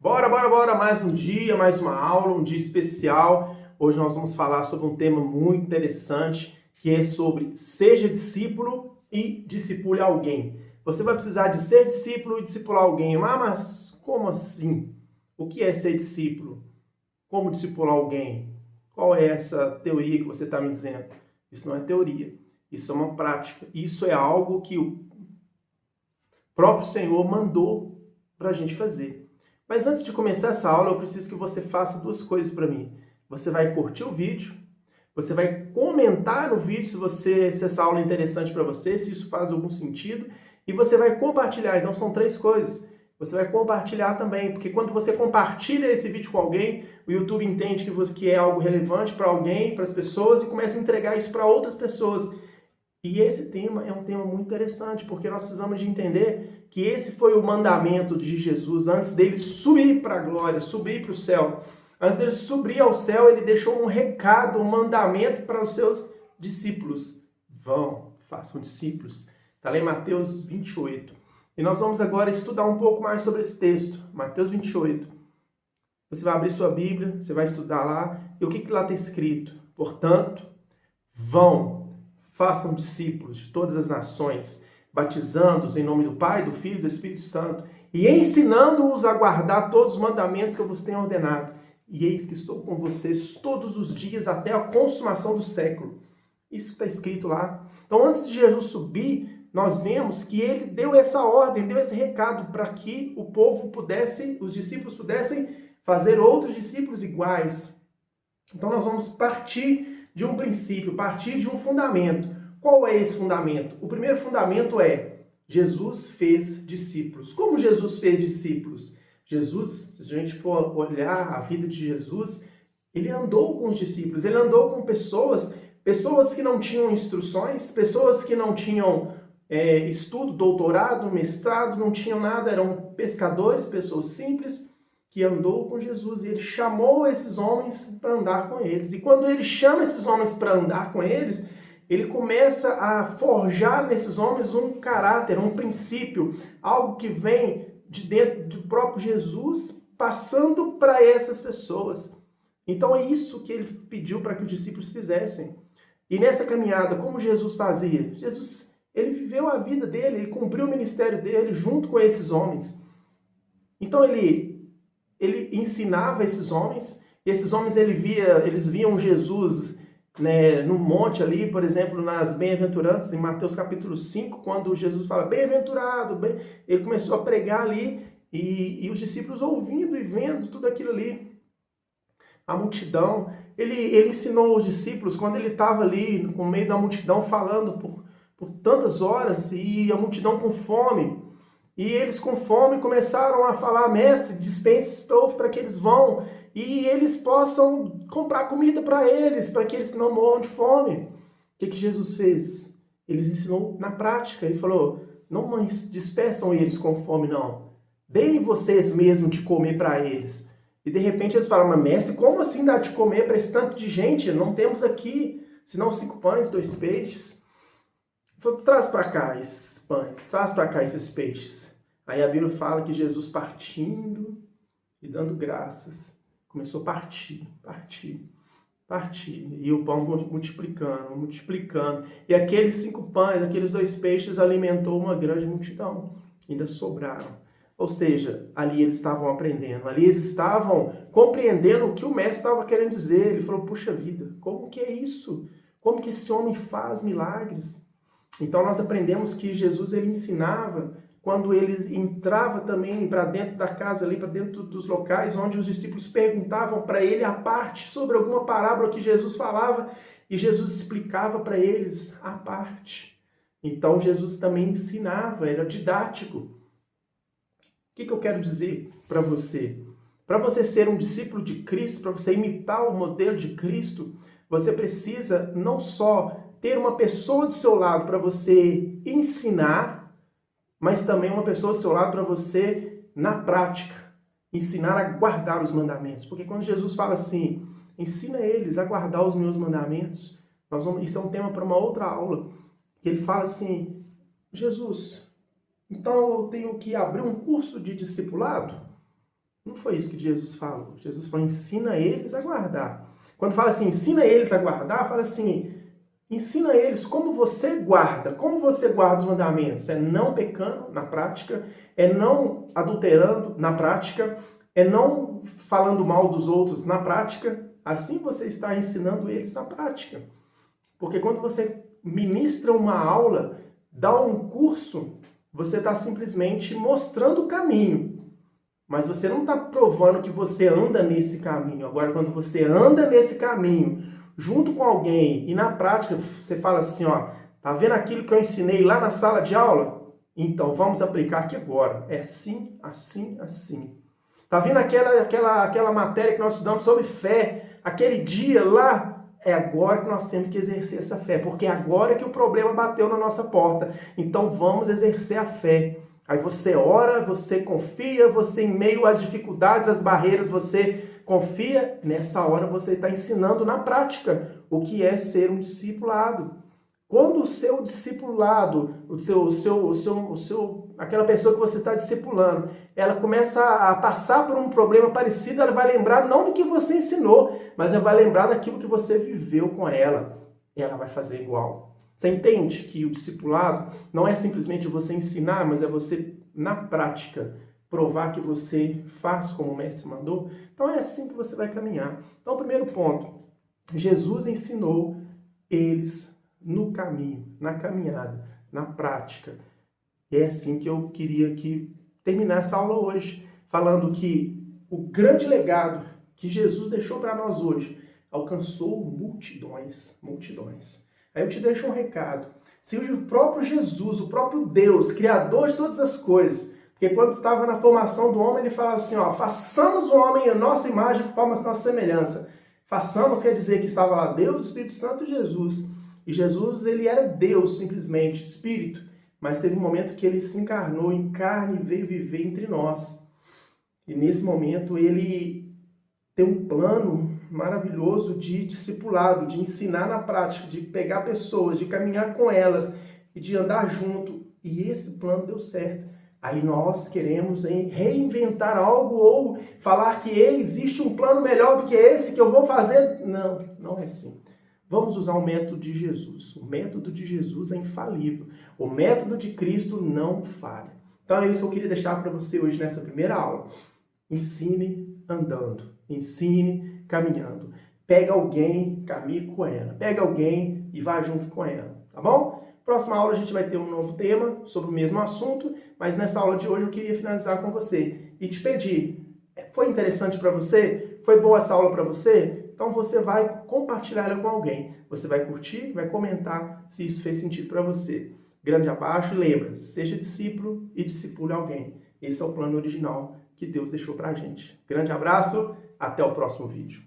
Bora, mais um dia, mais uma aula, um dia especial. Hoje nós vamos falar sobre um tema muito interessante, que é sobre seja discípulo e discipule alguém. Você vai precisar de ser discípulo e discipular alguém. Mas como assim? O que é ser discípulo? Como discipular alguém? Qual é essa teoria que você está me dizendo? Isso não é teoria, isso é uma prática. Isso é algo que o próprio Senhor mandou para a gente fazer. Mas antes de começar essa aula, eu preciso que você faça duas coisas para mim. Você vai curtir o vídeo, você vai comentar no vídeo se essa aula é interessante para você, se isso faz algum sentido, e você vai compartilhar. Então são três coisas. Você vai compartilhar também, porque quando você compartilha esse vídeo com alguém, o YouTube entende que é algo relevante para alguém, para as pessoas, e começa a entregar isso para outras pessoas. E esse tema é um tema muito interessante, porque nós precisamos de entender que esse foi o mandamento de Jesus antes dele subir para a glória, subir para o céu. Antes dele subir ao céu, ele deixou um recado, um mandamento para os seus discípulos. Vão, façam discípulos. Está lá em Mateus 28. E nós vamos agora estudar um pouco mais sobre esse texto, Mateus 28. Você vai abrir sua Bíblia, você vai estudar lá, e o que lá está escrito? Portanto, vão, façam discípulos de todas as nações, batizando-os em nome do Pai, do Filho e do Espírito Santo, e ensinando-os a guardar todos os mandamentos que eu vos tenho ordenado. E eis que estou com vocês todos os dias até a consumação do século. Isso está escrito lá. Então, antes de Jesus subir, nós vemos que ele deu essa ordem, deu esse recado para que o povo pudesse, os discípulos pudessem fazer outros discípulos iguais. Então, nós vamos partir de um princípio, partir de um fundamento. Qual é esse fundamento? O primeiro fundamento é: Jesus fez discípulos. Como Jesus fez discípulos? Jesus, se a gente for olhar a vida de Jesus, ele andou com os discípulos, ele andou com pessoas que não tinham instruções, pessoas que não tinham estudo, doutorado, mestrado, não tinham nada, eram pescadores, pessoas simples, que andou com Jesus, e ele chamou esses homens para andar com eles. E quando ele chama esses homens para andar com eles, ele começa a forjar nesses homens um caráter, um princípio, algo que vem de dentro do próprio Jesus, passando para essas pessoas. Então é isso que ele pediu para que os discípulos fizessem. E nessa caminhada, como Jesus fazia? Jesus, ele viveu a vida dele, ele cumpriu o ministério dele junto com esses homens. Então ele ensinava esses homens, e esses homens eles viam Jesus, né, no monte ali, por exemplo, nas bem-aventuranças, em Mateus capítulo 5, quando Jesus fala, bem-aventurado, ele começou a pregar ali, e os discípulos ouvindo e vendo tudo aquilo ali. A multidão, ele ensinou os discípulos, quando ele estava ali, no meio da multidão, falando por tantas horas, e a multidão com fome. E eles com fome começaram a falar, mestre, dispense esse povo para que eles vão e eles possam comprar comida para que eles não morram de fome. O que Jesus fez? Ele ensinou na prática. Ele falou, não despeçam eles com fome, não. Deem vocês mesmos de comer para eles. E de repente eles falam, mas mestre, como assim dá de comer para esse tanto de gente? Não temos aqui, senão 5 pães, 2 peixes. Falei, traz para cá esses pães, traz para cá esses peixes. Aí a Bíblia fala que Jesus partindo e dando graças, começou a partir. E o pão multiplicando. E aqueles 5 pães, aqueles 2 peixes alimentou uma grande multidão. Ainda sobraram. Ou seja, ali eles estavam aprendendo, ali eles estavam compreendendo o que o mestre estava querendo dizer. Ele falou, puxa vida, como que é isso? Como que esse homem faz milagres? Então nós aprendemos que Jesus ele ensinava quando ele entrava também para dentro da casa, ali para dentro dos locais onde os discípulos perguntavam para ele a parte sobre alguma parábola que Jesus falava e Jesus explicava para eles a parte. Então Jesus também ensinava, era didático. O que eu quero dizer para você? Para você ser um discípulo de Cristo, para você imitar o modelo de Cristo, você precisa não só ter uma pessoa do seu lado para você ensinar, mas também uma pessoa do seu lado para você, na prática, ensinar a guardar os mandamentos. Porque quando Jesus fala assim, ensina eles a guardar os meus mandamentos, isso é um tema para uma outra aula, que ele fala assim, Jesus, então eu tenho que abrir um curso de discipulado? Não foi isso que Jesus falou? Jesus falou, ensina eles a guardar. Quando fala assim, ensina eles a guardar, fala assim, ensina eles como você guarda os mandamentos. É não pecando na prática, é não adulterando na prática, é não falando mal dos outros na prática. Assim você está ensinando eles na prática. Porque quando você ministra uma aula, dá um curso, você está simplesmente mostrando o caminho. Mas você não está provando que você anda nesse caminho. Agora, quando você anda nesse caminho, junto com alguém, e na prática você fala assim, ó, tá vendo aquilo que eu ensinei lá na sala de aula? Então, vamos aplicar aqui agora. É assim, assim, assim. Tá vendo aquela matéria que nós estudamos sobre fé? Aquele dia lá, é agora que nós temos que exercer essa fé. Porque é agora que o problema bateu na nossa porta. Então, vamos exercer a fé. Aí você ora, você confia, você em meio às dificuldades, às barreiras, você confia. Nessa hora você está ensinando na prática o que é ser um discipulado. Quando o seu discipulado, aquela pessoa que você está discipulando, ela começa a passar por um problema parecido, ela vai lembrar não do que você ensinou, mas ela vai lembrar daquilo que você viveu com ela. E ela vai fazer igual. Você entende que o discipulado não é simplesmente você ensinar, mas é você, na prática, provar que você faz como o mestre mandou? Então é assim que você vai caminhar. Então, o primeiro ponto, Jesus ensinou eles no caminho, na caminhada, na prática. E é assim que eu queria terminar essa aula hoje, falando que o grande legado que Jesus deixou para nós hoje alcançou multidões. Aí eu te deixo um recado. Seja o próprio Jesus, o próprio Deus, Criador de todas as coisas. Porque quando estava na formação do homem, ele fala assim, ó, façamos o homem a nossa imagem, conforme a nossa semelhança. Façamos quer dizer que estava lá Deus, Espírito Santo e Jesus. E Jesus, ele era Deus, simplesmente, Espírito. Mas teve um momento que ele se encarnou em carne e veio viver entre nós. E nesse momento, ele tem um plano maravilhoso de discipulado, de ensinar na prática, de pegar pessoas, de caminhar com elas e de andar junto. E esse plano deu certo. Aí nós queremos reinventar algo ou falar que existe um plano melhor do que esse que eu vou fazer. Não, não é assim. Vamos usar o método de Jesus. O método de Jesus é infalível. O método de Cristo não falha. Então é isso que eu queria deixar para você hoje nessa primeira aula. Ensine andando. Ensine caminhando. Pega alguém, caminhe com ela. Pega alguém e vá junto com ela. Tá bom? Próxima aula a gente vai ter um novo tema sobre o mesmo assunto, mas nessa aula de hoje eu queria finalizar com você e te pedir, foi interessante para você? Foi boa essa aula para você? Então você vai compartilhar ela com alguém. Você vai curtir, vai comentar se isso fez sentido para você. Grande abaixo e lembra, seja discípulo e discipule alguém. Esse é o plano original que Deus deixou para a gente. Grande abraço, até o próximo vídeo.